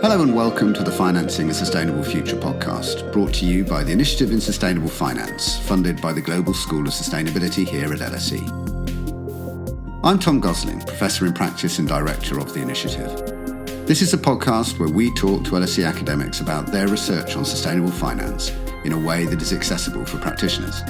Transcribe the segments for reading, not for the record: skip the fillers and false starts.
Hello and welcome to the Financing a Sustainable Future podcast, brought to you by the Initiative in Sustainable Finance, funded by the Global School of Sustainability here at LSE. I'm Tom Gosling, Professor in Practice and Director of the Initiative. This is a podcast where we talk to LSE academics about their research on sustainable finance in a way that is accessible for practitioners.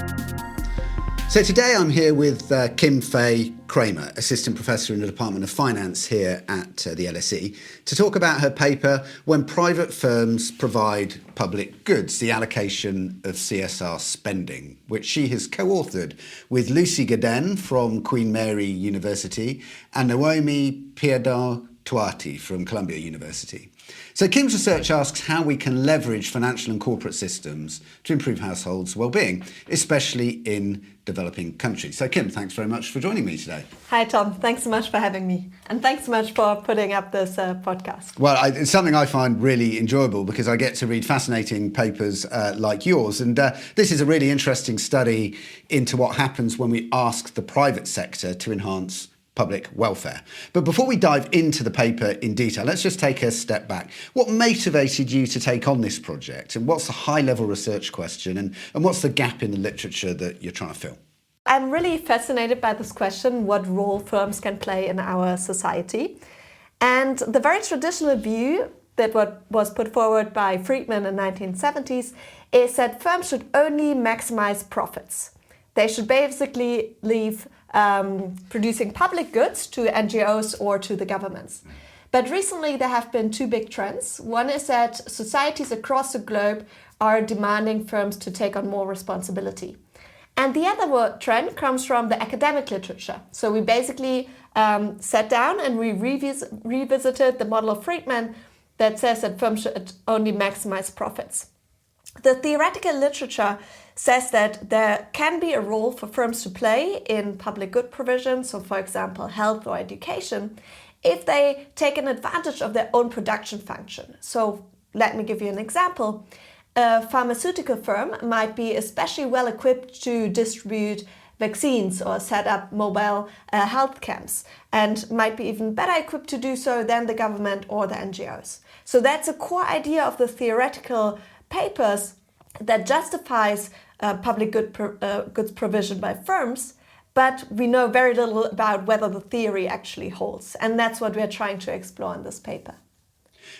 So today I'm here with Kim Fe Cramer, Assistant Professor in the Department of Finance here at the LSE, to talk about her paper, When Private Firms Provide Public Goods, the Allocation of CSR Spending, which she has co-authored with Lucy Gaden from Queen Mary University and Naomi Piedar-Tuati from Columbia University. So Kim's research asks how we can leverage financial and corporate systems to improve households' well-being, especially in developing countries. So Kim, thanks very much for joining me today. Hi Tom, thanks so much for having me. And thanks so much for putting up this podcast. Well, it's something I find really enjoyable because I get to read fascinating papers like yours. And this is a really interesting study into what happens when we ask the private sector to enhance public welfare. But before we dive into the paper in detail, let's just take a step back. What motivated you to take on this project? And what's the high-level research question? And what's the gap in the literature that you're trying to fill? I'm really fascinated by this question, what role firms can play in our society. And the very traditional view that was put forward by Friedman in the 1970s is that firms should only maximize profits. They should basically leave producing public goods to NGOs or to the governments. But recently there have been two big trends. One is that societies across the globe are demanding firms to take on more responsibility. And the other trend comes from the academic literature. So we basically sat down and we revisited the model of Friedman that says that firms should only maximize profits. The theoretical literature says that there can be a role for firms to play in public good provision, so for example health or education, if they take an advantage of their own production function. So let me give you an example. A pharmaceutical firm might be especially well equipped to distribute vaccines or set up mobile health camps, and might be even better equipped to do so than the government or the NGOs. So that's a core idea of the theoretical papers that justifies public goods provision by firms, but we know very little about whether the theory actually holds. And that's what we're trying to explore in this paper.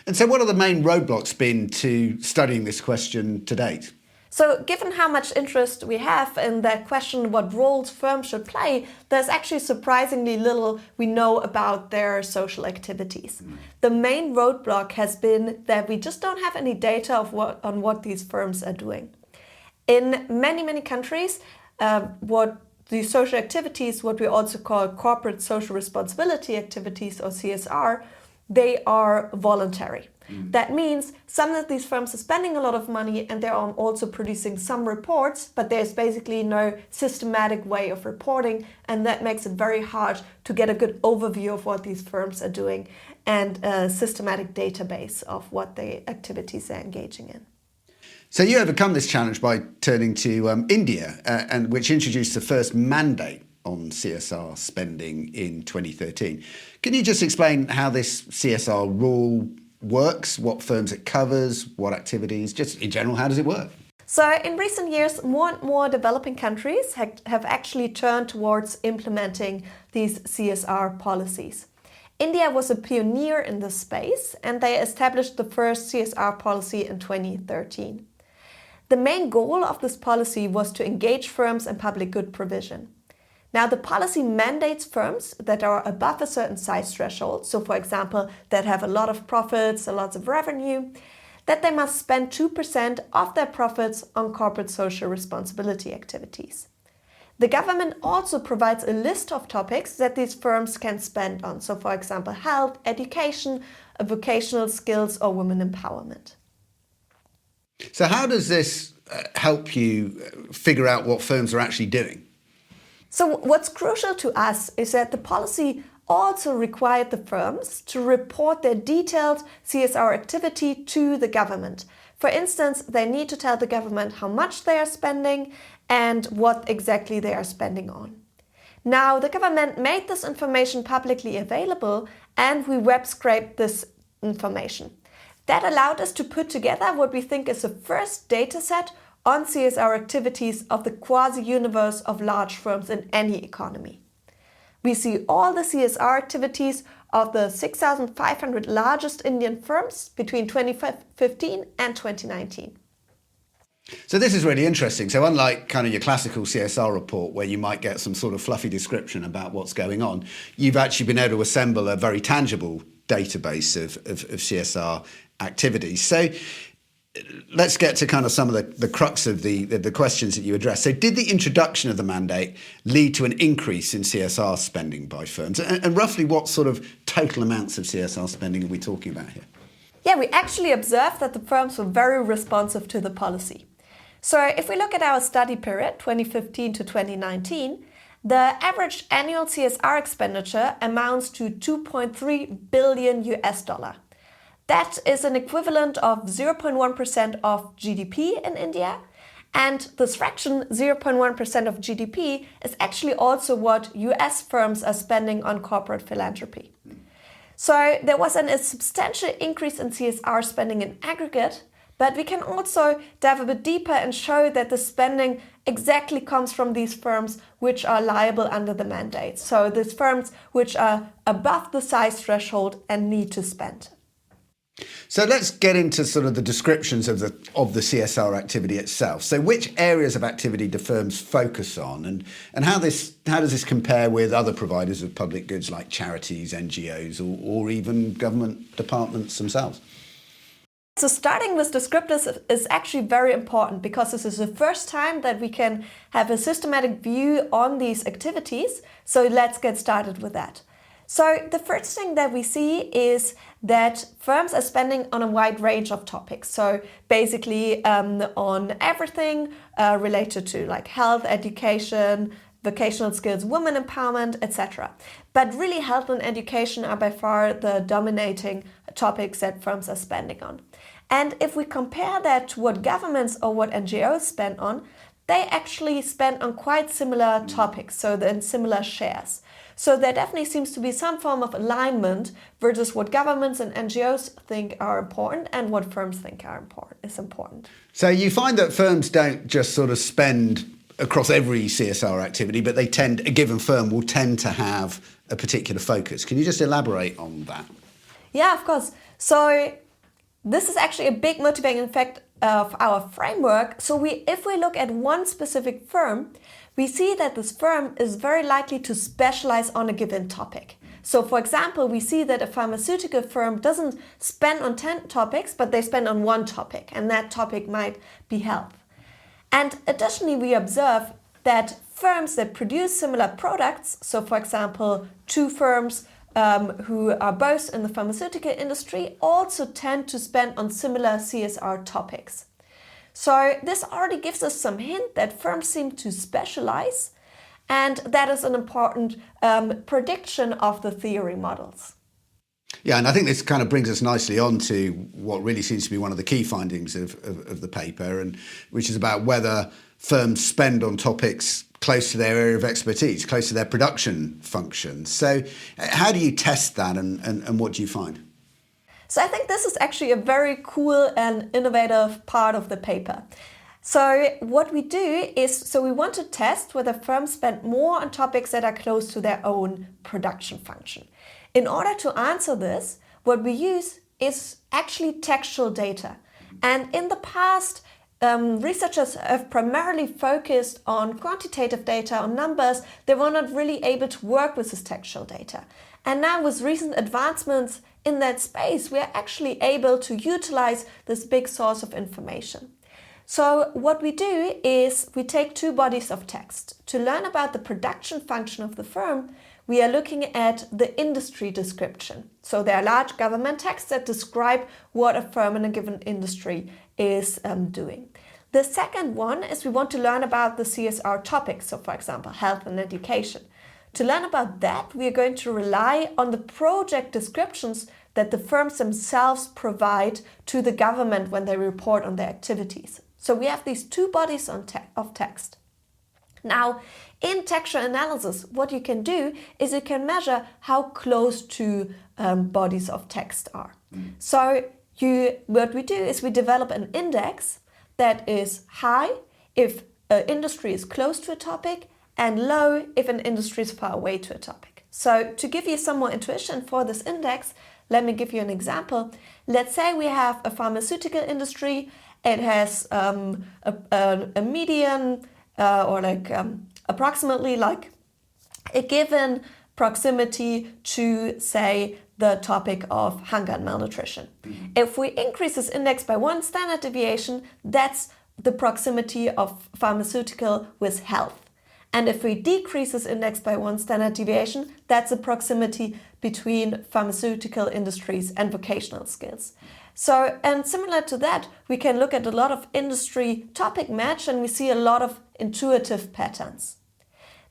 And so what are the main roadblocks been to studying this question to date? So given how much interest we have in that question, what roles firms should play, there's actually surprisingly little we know about their social activities. The main roadblock has been that we just don't have any data on what these firms are doing. In many countries, what the social activities, what we also call corporate social responsibility activities or CSR, they are voluntary. That means some of these firms are spending a lot of money and they're also producing some reports, but there's basically no systematic way of reporting, and that makes it very hard to get a good overview of what these firms are doing and a systematic database of what the activities they're engaging in. So you overcome this challenge by turning to India, and which introduced the first mandate on CSR spending in 2013. Can you just explain how this CSR rule works, what firms it covers, what activities, just in general, how does it work? So in recent years, more and more developing countries have actually turned towards implementing these CSR policies. India was a pioneer in this space, and they established the first CSR policy in 2013. The main goal of this policy was to engage firms in public good provision. Now, the policy mandates firms that are above a certain size threshold, so for example, that have a lot of profits, a lot of revenue, that they must spend 2% of their profits on corporate social responsibility activities. The government also provides a list of topics that these firms can spend on, so for example, health, education, vocational skills, or women empowerment. So how does this help you figure out what firms are actually doing? So what's crucial to us is that the policy also required the firms to report their detailed CSR activity to the government. For instance, they need to tell the government how much they are spending and what exactly they are spending on. Now, the government made this information publicly available, and we web scraped this information. That allowed us to put together what we think is the first data set on CSR activities of the quasi-universe of large firms in any economy. We see all the CSR activities of the 6,500 largest Indian firms between 2015 and 2019. So this is really interesting. So unlike kind of your classical CSR report where you might get some sort of fluffy description about what's going on, you've actually been able to assemble a very tangible database of CSR activities. So let's get to kind of some of the crux of the questions that you addressed. So did the introduction of the mandate lead to an increase in CSR spending by firms? And roughly what sort of total amounts of CSR spending are we talking about here? Yeah, we actually observed that the firms were very responsive to the policy. So if we look at our study period, 2015 to 2019, the average annual CSR expenditure amounts to 2.3 billion US dollar. That is an equivalent of 0.1% of GDP in India. And this fraction, 0.1% of GDP, is actually also what US firms are spending on corporate philanthropy. So there was a substantial increase in CSR spending in aggregate, but we can also dive a bit deeper and show that the spending exactly comes from these firms which are liable under the mandate. So these firms which are above the size threshold and need to spend. So let's get into sort of the descriptions of the CSR activity itself. So which areas of activity do firms focus on, and how does this compare with other providers of public goods like charities, NGOs, or even government departments themselves? So starting with descriptors is actually very important because this is the first time that we can have a systematic view on these activities. So let's get started with that. So the first thing that we see is that firms are spending on a wide range of topics. So basically on everything related to like health, education, vocational skills, women empowerment, etc. But really health and education are by far the dominating topics that firms are spending on. And if we compare that to what governments or what NGOs spend on, they actually spend on quite similar topics, so in similar shares. So there definitely seems to be some form of alignment versus what governments and NGOs think are important and what firms think is important. So you find that firms don't just sort of spend across every CSR activity, but a given firm will tend to have a particular focus. Can you just elaborate on that? Yeah, of course. So this is actually a big motivating effect of our framework. So if we look at one specific firm, we see that this firm is very likely to specialize on a given topic. So for example, we see that a pharmaceutical firm doesn't spend on 10 topics, but they spend on one topic, and that topic might be health. And additionally, we observe that firms that produce similar products, so for example, two firms who are both in the pharmaceutical industry, also tend to spend on similar CSR topics. So this already gives us some hint that firms seem to specialize, and that is an important prediction of the theory models. Yeah, and I think this kind of brings us nicely on to what really seems to be one of the key findings of the paper, and which is about whether firms spend on topics close to their area of expertise, close to their production function. So how do you test that, and what do you find? So I think this is actually a very cool and innovative part of the paper. So what we do is, we want to test whether firms spend more on topics that are close to their own production function. In order to answer this, what we use is actually textual data. And in the past, researchers have primarily focused on quantitative data, on numbers. They were not really able to work with this textual data. And now with recent advancements in that space, we are actually able to utilize this big source of information. So what we do is we take two bodies of text. To learn about the production function of the firm, we are looking at the industry description. So there are large government texts that describe what a firm in a given industry is doing. The second one is we want to learn about the CSR topics. So for example, health and education. To learn about that, we are going to rely on the project descriptions that the firms themselves provide to the government when they report on their activities. So we have these two bodies of text. Now, in textual analysis, what you can do is you can measure how close two bodies of text are. So what we do is we develop an index that is high if an industry is close to a topic and low if an industry is far away to a topic. So to give you some more intuition for this index, let me give you an example. Let's say we have a pharmaceutical industry. It has a median approximately like a given proximity to, say, the topic of hunger and malnutrition. If we increase this index by 1 standard deviation, that's the proximity of pharmaceutical with health. And if we decrease this index by 1 standard deviation, that's a proximity between pharmaceutical industries and vocational skills. So, and similar to that, we can look at a lot of industry topic match and we see a lot of intuitive patterns.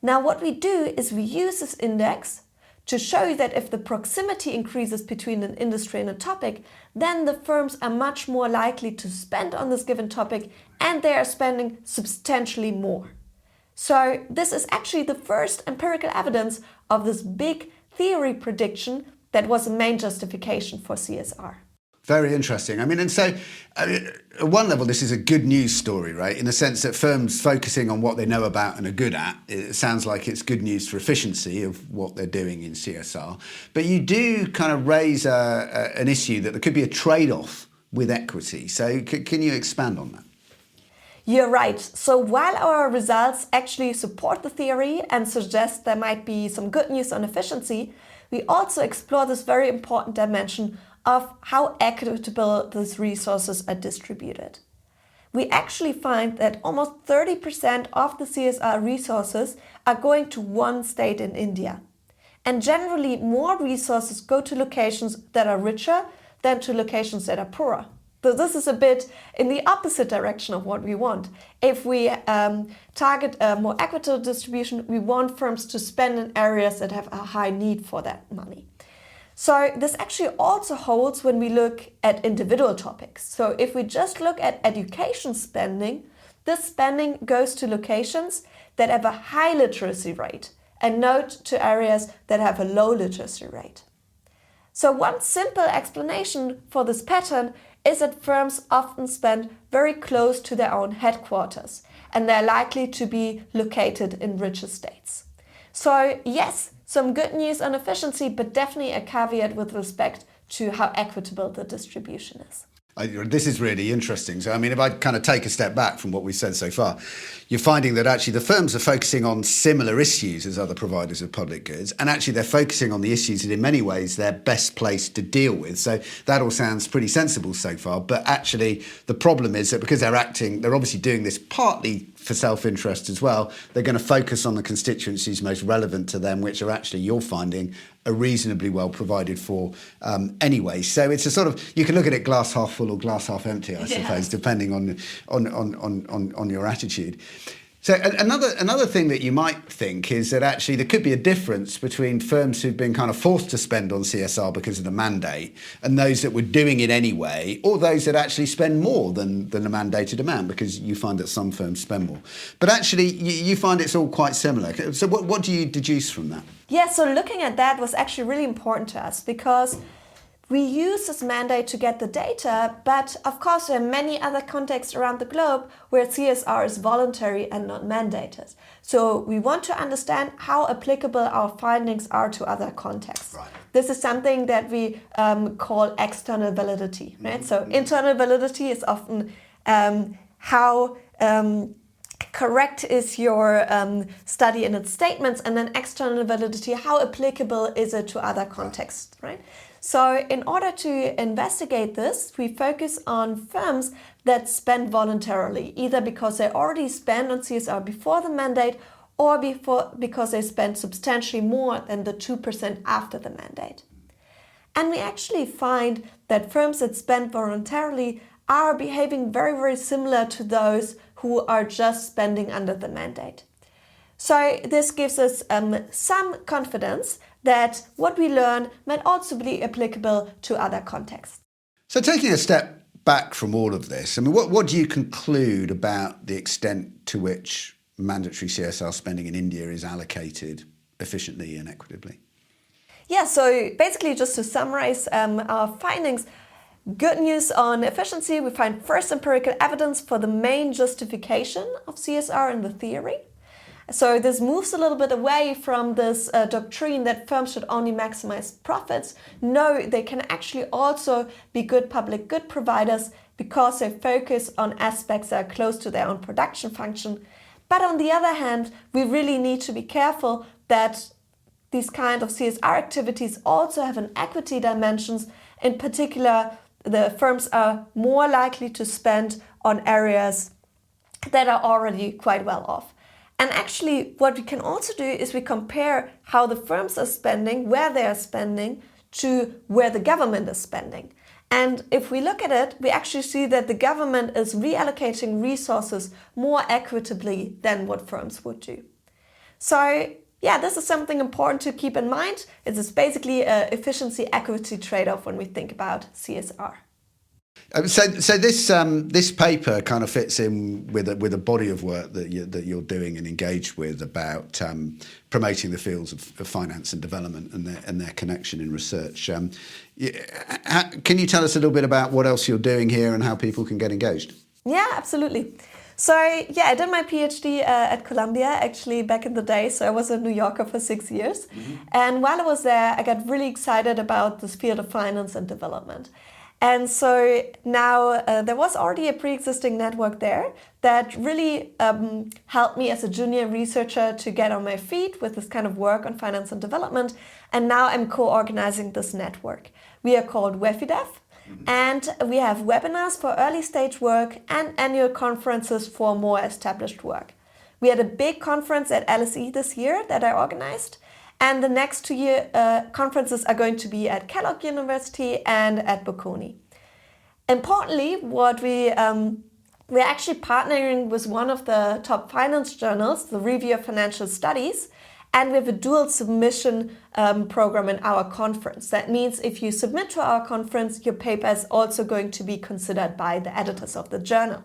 Now, what we do is we use this index to show that if the proximity increases between an industry and a topic, then the firms are much more likely to spend on this given topic and they are spending substantially more. So this is actually the first empirical evidence of this big theory prediction that was a main justification for CSR. Very interesting. I mean, and so at one level, this is a good news story, right? In the sense that firms focusing on what they know about and are good at, it sounds like it's good news for efficiency of what they're doing in CSR. But you do kind of raise an issue that there could be a trade-off with equity. So can you expand on that? You're right. So while our results actually support the theory and suggest there might be some good news on efficiency, we also explore this very important dimension of how equitable these resources are distributed. We actually find that almost 30% of the CSR resources are going to one state in India. And generally, more resources go to locations that are richer than to locations that are poorer. So this is a bit in the opposite direction of what we want. If we target a more equitable distribution, we want firms to spend in areas that have a high need for that money. So this actually also holds when we look at individual topics. So if we just look at education spending, this spending goes to locations that have a high literacy rate and not to areas that have a low literacy rate. So one simple explanation for this pattern is that firms often spend very close to their own headquarters and they're likely to be located in richer states. So yes, some good news on efficiency, but definitely a caveat with respect to how equitable the distribution is. This is really interesting. So, I mean, if I kind of take a step back from what we've said so far, you're finding that actually the firms are focusing on similar issues as other providers of public goods, and actually they're focusing on the issues that in many ways they're best placed to deal with. So that all sounds pretty sensible so far, but actually the problem is that because they're obviously doing this partly for self-interest as well, they're going to focus on the constituencies most relevant to them, which are actually, you're finding, are reasonably well provided for anyway. So it's a sort of, you can look at it glass half full or glass half empty, I suppose, depending on your attitude. So another thing that you might think is that actually there could be a difference between firms who've been kind of forced to spend on CSR because of the mandate and those that were doing it anyway, or those that actually spend more than the mandated amount, because you find that some firms spend more. But actually you find it's all quite similar. So what do you deduce from that? Yeah, so looking at that was actually really important to us because we use this mandate to get the data, but of course there are many other contexts around the globe where CSR is voluntary and not mandated. So we want to understand how applicable our findings are to other contexts. Right. This is something that we call external validity, right? So internal validity is often how correct is your study in its statements, and then external validity, how applicable is it to other contexts, right? So in order to investigate this, we focus on firms that spend voluntarily, either because they already spend on CSR before the mandate or because they spend substantially more than the 2% after the mandate. And we actually find that firms that spend voluntarily are behaving very, very similar to those who are just spending under the mandate. So this gives us some confidence that what we learn might also be applicable to other contexts. So taking a step back from all of this, I mean, what do you conclude about the extent to which mandatory CSR spending in India is allocated efficiently and equitably? Yeah, so basically just to summarize our findings, Good news on efficiency, we find first empirical evidence for the main justification of CSR in the theory. So this moves a little bit away from this doctrine that firms should only maximize profits. No, they can actually also be good public good providers because they focus on aspects that are close to their own production function. But on the other hand, we really need to be careful that these kind of CSR activities also have an equity dimensions. In particular, the firms are more likely to spend on areas that are already quite well off. And actually, what we can also do is we compare how the firms are spending, where they are spending, to where the government is spending. And if we look at it, we actually see that the government is reallocating resources more equitably than what firms would do. So yeah, this is something important to keep in mind. It is basically an efficiency equity trade-off when we think about CSR. So this paper kind of fits in with a body of work that you're doing and engaged with about promoting the fields of finance and development and their connection in research. Can you tell us a little bit about what else you're doing here and how people can get engaged? Yeah, absolutely. So yeah, I did my PhD at Columbia actually back in the day. So I was a New Yorker for 6 years. Mm-hmm. And while I was there, I got really excited about this field of finance and development. And so now there was already a pre-existing network there that really helped me as a junior researcher to get on my feet with this kind of work on finance and development. And now I'm co-organizing this network. We are called WEFIDEF. And we have webinars for early stage work and annual conferences for more established work. We had a big conference at LSE this year that I organized. And the next 2 year conferences are going to be at Kellogg University and at Bocconi. Importantly, what we're actually partnering with one of the top finance journals, the Review of Financial Studies, and we have a dual submission program in our conference. That means if you submit to our conference, your paper is also going to be considered by the editors of the journal.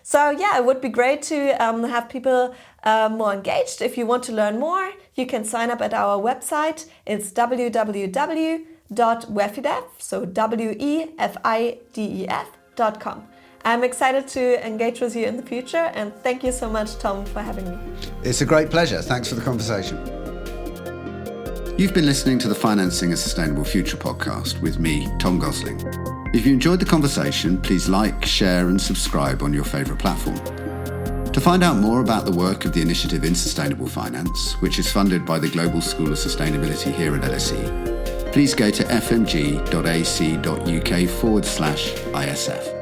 So yeah, it would be great to have people more engaged. If you want to learn more, you can sign up at our website. It's www.wefidef, so WEFIDEF.com. I'm excited to engage with you in the future, and thank you so much, Tom, for having me. It's a great pleasure. Thanks for the conversation. You've been listening to the Financing a Sustainable Future podcast with me, Tom Gosling. If you enjoyed the conversation, please like, share and subscribe on your favourite platform. To find out more about the work of the Initiative in Sustainable Finance, which is funded by the Global School of Sustainability here at LSE, please go to fmg.ac.uk/ISF.